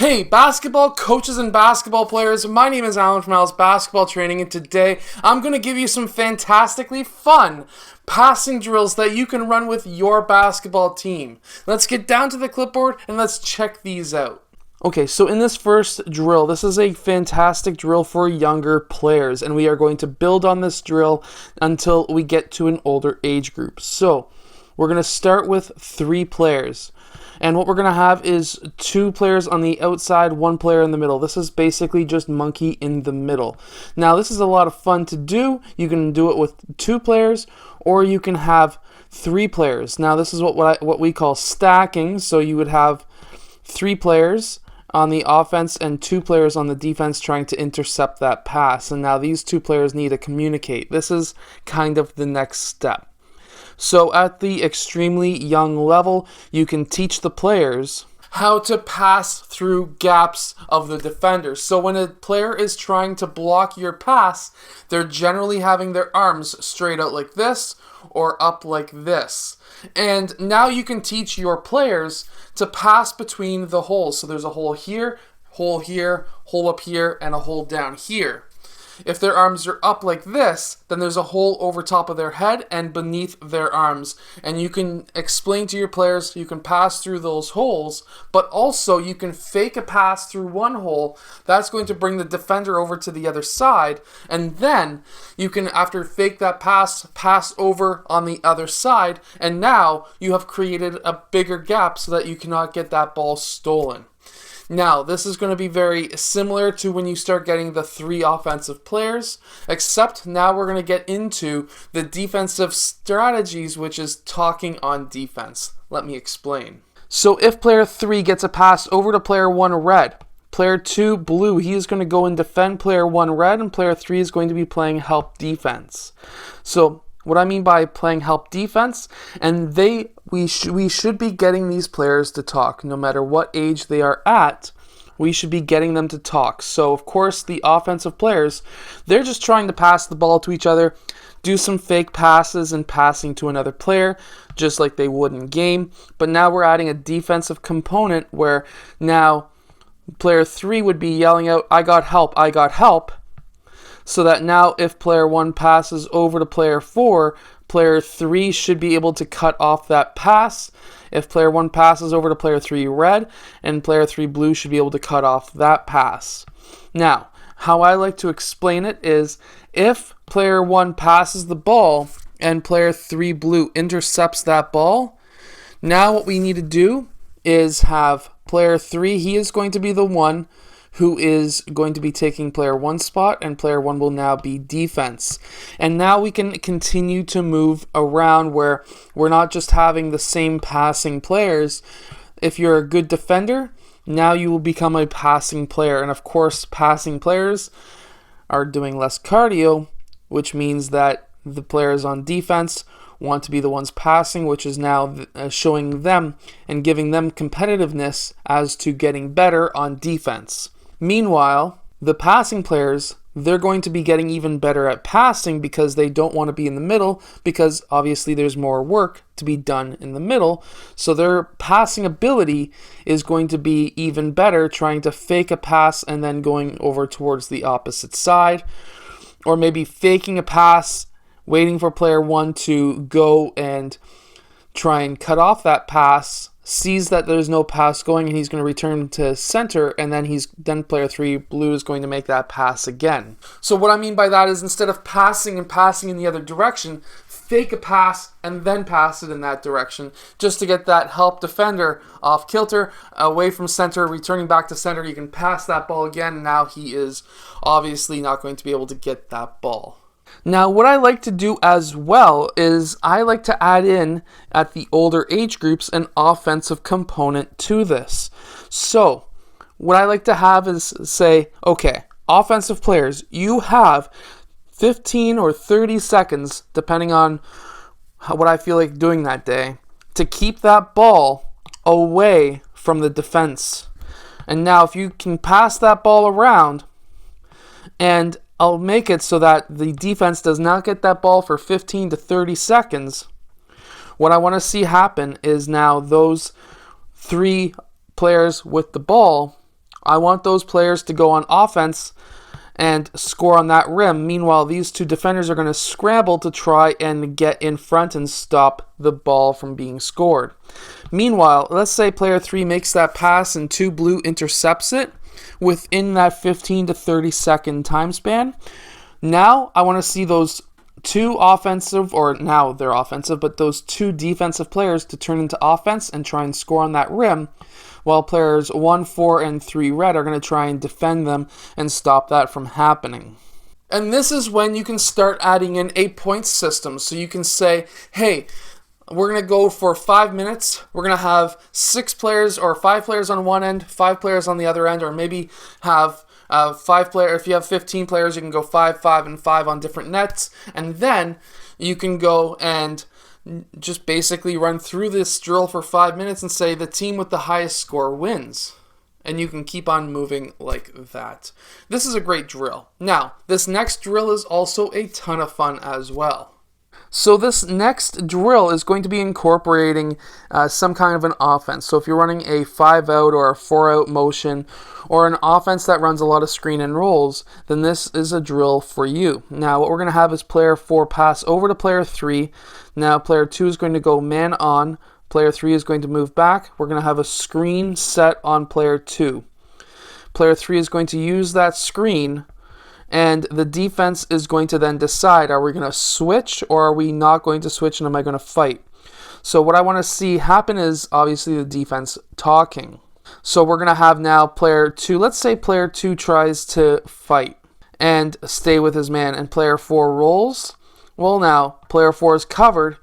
Hey, basketball coaches and basketball players, my name is Alan from Al's Basketball Training, and today I'm going to give you some fantastically fun passing drills that you can run with your basketball team. Let's get down to the clipboard and let's check these out. Okay, so in this first drill, this is a fantastic drill for younger players, and we are going to build on this drill until we get to an older age group. So, we're going to start with 3 players. And what we're going to have is 2 players on the outside, 1 player in the middle. This is basically just monkey in the middle. Now, this is a lot of fun to do. You can do it with 2 players, or you can have 3 players. Now, this is what we call stacking. So you would have 3 players on the offense and 2 players on the defense trying to intercept that pass. And now these 2 players need to communicate. This is kind of the next step. So at the extremely young level, you can teach the players how to pass through gaps of the defenders. So when a player is trying to block your pass, they're generally having their arms straight out like this or up like this. And now you can teach your players to pass between the holes. So there's a hole here, hole up here, and a hole down here. If their arms are up like this, then there's a hole over top of their head and beneath their arms. And you can explain to your players you can pass through those holes, but also you can fake a pass through one hole. That's going to bring the defender over to the other side. And then you can, after fake that pass over on the other side. And now you have created a bigger gap so that you cannot get that ball stolen. Now, this is going to be very similar to when you start getting the 3 offensive players, except now we're going to get into the defensive strategies, which is talking on defense. Let me explain. So if player 3 gets a pass over to player 1 red, player 2 blue, he is going to go and defend player 1 red, and player 3 is going to be playing help defense. So what I mean by playing help defense, and we should be getting these players to talk. No matter what age they are at, we should be getting them to talk. So, of course, the offensive players, they're just trying to pass the ball to each other, do some fake passes and passing to another player, just like they would in game. But now we're adding a defensive component where now player 3 would be yelling out, "I got help, I got help." So that now if player 1 passes over to player 4, player 3 should be able to cut off that pass. If player 1 passes over to player 3 red, and player 3 blue should be able to cut off that pass. Now, how I like to explain it is if player 1 passes the ball and player 3 blue intercepts that ball, now what we need to do is have player 3, he is going to be the one who is going to be taking player 1's spot, and player 1 will now be defense. And now we can continue to move around where we're not just having the same passing players. If you're a good defender, now you will become a passing player. And of course, passing players are doing less cardio, which means that the players on defense want to be the ones passing, which is now showing them and giving them competitiveness as to getting better on defense. Meanwhile, the passing players, they're going to be getting even better at passing because they don't want to be in the middle, because obviously there's more work to be done in the middle. So their passing ability is going to be even better, trying to fake a pass and then going over towards the opposite side, or maybe faking a pass, waiting for player 1 to go and try and cut off that pass, sees that there's no pass going, and he's going to return to center, and then player 3 blue is going to make that pass again. So what I mean by that is instead of passing in the other direction, fake a pass and then pass it in that direction, just to get that help defender off kilter, away from center, returning back to center. You can pass that ball again, and now he is obviously not going to be able to get that ball. Now, what I like to do as well is I like to add in, at the older age groups, an offensive component to this. So, what I like to have is say, okay, offensive players, you have 15 or 30 seconds, depending on what I feel like doing that day, to keep that ball away from the defense. And now, if you can pass that ball around, and I'll make it so that the defense does not get that ball for 15 to 30 seconds. What I want to see happen is now those 3 players with the ball I want those players to go on offense and score on that rim. Meanwhile, these two defenders are going to scramble to try and get in front and stop the ball from being scored. Meanwhile, let's say player 3 makes that pass and 2 blue intercepts it within that 15 to 30 second time span. Now I want to see those two offensive, or now they're offensive, but those two defensive players to turn into offense and try and score on that rim, while players 1, 4, and 3 red are going to try and defend them and stop that from happening. And this is when you can start adding in a point system. So you can say, hey, we're going to go for 5 minutes. We're going to have 6 players or 5 players on one end, 5 players on the other end, or maybe have 5 players. If you have 15 players, you can go 5, 5, and 5 on different nets. And then you can go and just basically run through this drill for 5 minutes and say the team with the highest score wins. And you can keep on moving like that. This is a great drill. Now, this next drill is also a ton of fun as well. So this next drill is going to be incorporating some kind of an offense. So if you're running a 5-out or a 4-out motion, or an offense that runs a lot of screen and rolls, then this is a drill for you. Now what we're going to have is player 4 pass over to player 3. Now player 2 is going to go man on. Player 3 is going to move back. We're going to have a screen set on player 2. Player 3 is going to use that screen, and the defense is going to then decide, are we going to switch or are we not going to switch, and am I going to fight? So what I want to see happen is obviously the defense talking. So we're going to have now player 2, let's say player 2 tries to fight and stay with his man, and player 4 rolls. Well, now player 4 is covered,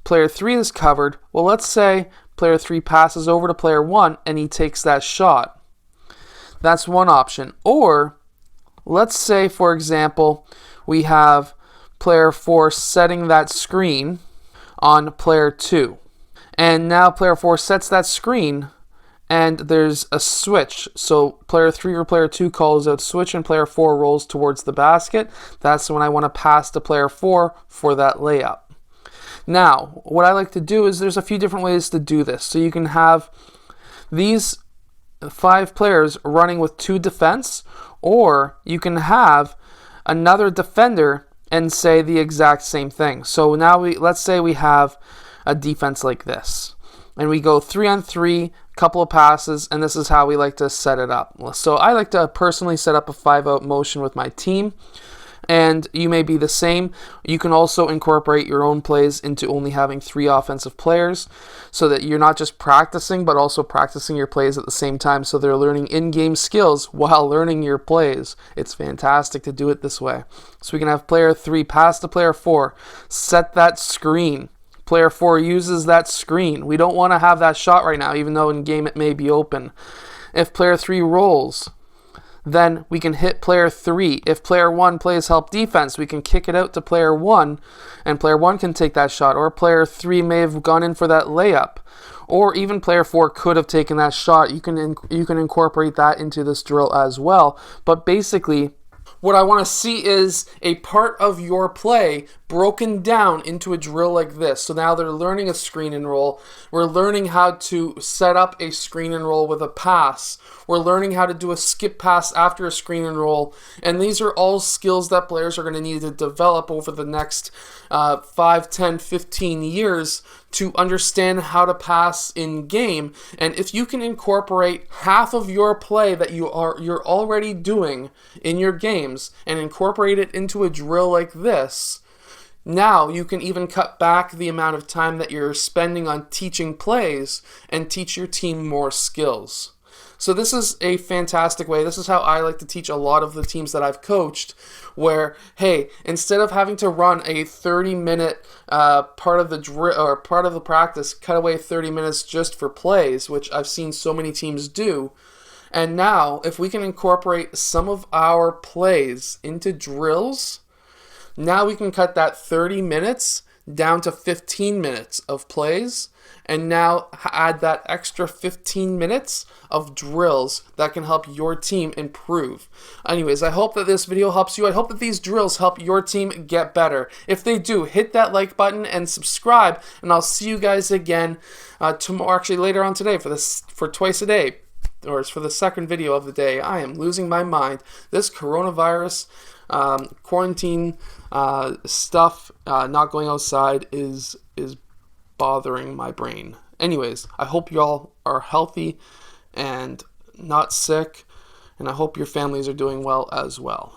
player 3 is covered. Well, let's say player 3 passes over to player 1 and he takes that shot. That's one option. Or let's say, for example, we have player 4 setting that screen on player 2. And now player 4 sets that screen and there's a switch. So player 3 or player 2 calls out switch and player 4 rolls towards the basket. That's when I want to pass to player 4 for that layup. Now, what I like to do is there's a few different ways to do this. So you can have these 5 players running with 2 defense, or you can have another defender and say the exact same thing. So now let's say we have a defense like this, and we go 3-on-3, couple of passes, and this is how we like to set it up. So I like to personally set up a 5-out motion with my team, and you may be the same. You can also incorporate your own plays into only having 3 offensive players, so that you're not just practicing but also practicing your plays at the same time, so they're learning in-game skills while learning your plays. It's fantastic to do it this way. So we can have player 3 pass to player 4, set that screen. Player 4 uses that screen. We don't want to have that shot right now, even though in game it may be open. If player 3 rolls, then we can hit player 3. If player 1 plays help defense, we can kick it out to player 1, and player 1 can take that shot. Or player 3 may have gone in for that layup. Or even player 4 could have taken that shot. You can incorporate that into this drill as well. But basically, what I want to see is a part of your play broken down into a drill like this. So now they're learning a screen and roll. We're learning how to set up a screen and roll with a pass. We're learning how to do a skip pass after a screen and roll. And these are all skills that players are going to need to develop over the next 5, 10, 15 years to understand how to pass in game. And if you can incorporate half of your play that you're already doing in your games and incorporate it into a drill like this, now you can even cut back the amount of time that you're spending on teaching plays and teach your team more skills. So this is a fantastic way. This is how I like to teach a lot of the teams that I've coached, where, hey, instead of having to run a 30-minute part of the drill or part of the practice, cut away 30 minutes just for plays, which I've seen so many teams do. And now, if we can incorporate some of our plays into drills, now we can cut that 30 minutes down to 15 minutes of plays, and now add that extra 15 minutes of drills that can help your team improve. Anyways, I hope that this video helps you. I hope that these drills help your team get better. If they do, hit that like button and subscribe, and I'll see you guys again tomorrow, actually later on today for twice a day. or it's for the second video of the day. I am losing my mind. This coronavirus quarantine stuff, not going outside, is bothering my brain. Anyways, I hope you all are healthy and not sick, and I hope your families are doing well as well.